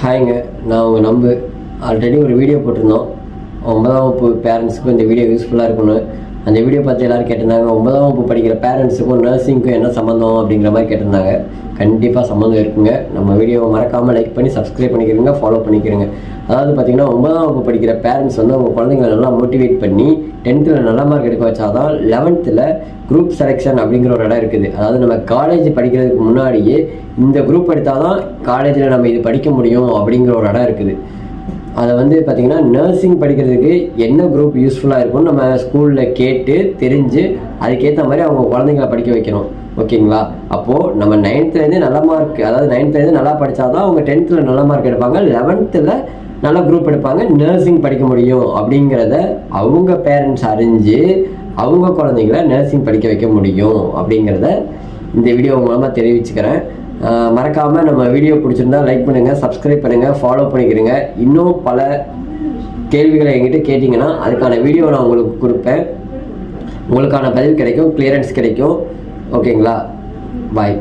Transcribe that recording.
ஹாய்ங்க, நான் உங்கள் நம்பு ஆல்ரெடி ஒரு வீடியோ போட்டிருந்தோம். 9ஆம் வகுப்பு பேரண்ட்ஸுக்கும் இந்த வீடியோ யூஸ்ஃபுல்லாக இருக்கும்னு. அந்த வீடியோ பார்த்து எல்லோரும் கேட்டிருந்தாங்க, 9ஆம் வகுப்பு படிக்கிற பேரண்ட்ஸுக்கும் நர்சிங்க்கும் என்ன சம்மந்தம் அப்படிங்கிற மாதிரி கேட்டிருந்தாங்க. கண்டிப்பாக சம்மந்தம் இருக்குங்க. நம்ம வீடியோவை மறக்காமல் லைக் பண்ணி சப்ஸ்கிரைப் பண்ணிக்கிறங்க, ஃபாலோ பண்ணிக்கிறங்க. அதாவது பார்த்தீங்கன்னா 9ஆம் வகுப்பு படிக்கிற பேரண்ட்ஸ் வந்து அவங்க குழந்தைங்களை நல்லா மோட்டிவேட் பண்ணி 10th நல்ல மார்க் எடுக்க வச்சாதான் 11th குரூப் செலெக்ஷன் அப்படிங்கிற ஒரு இடம் இருக்குது. அதாவது நம்ம காலேஜ் படிக்கிறதுக்கு முன்னாடியே இந்த குரூப் எடுத்தால் தான் காலேஜில் நம்ம இது படிக்க முடியும் அப்படிங்கிற ஒரு இடம் இருக்குது. அதை வந்து பார்த்திங்கன்னா நர்சிங் படிக்கிறதுக்கு என்ன குரூப் யூஸ்ஃபுல்லாக இருக்கும்னு நம்ம ஸ்கூலில் கேட்டு தெரிஞ்சு அதுக்கேற்ற மாதிரி அவங்க குழந்தைங்களை படிக்க வைக்கணும். ஓகேங்களா? அப்போது நம்ம 9th நல்ல மார்க், அதாவது 9th நல்லா படித்தாதான் அவங்க 10th நல்ல மார்க் எடுப்பாங்க, 11th நல்ல குரூப் எடுப்பாங்க, நர்சிங் படிக்க முடியும் அப்படிங்கிறத அவங்க பேரண்ட்ஸ் அறிஞ்சு அவங்க குழந்தைங்களை நர்சிங் படிக்க வைக்க முடியும் அப்படிங்கிறத இந்த வீடியோ மூலமாக தெரிவிச்சுக்கிறேன். மறக்காமல் நம்ம வீடியோ பிடிச்சிருந்தா லைக் பண்ணுங்கள், சப்ஸ்கிரைப் பண்ணுங்கள், ஃபாலோ பண்ணிக்கிறேங்க. இன்னும் பல கேள்விகளை என்கிட்ட கேட்டிங்கன்னா அதுக்கான வீடியோ நான் உங்களுக்கு கொடுப்பேன். உங்களுக்கான பதில் கிடைக்கும், கிளியரன்ஸ் கிடைக்கும். ஓகேங்களா? பாய்.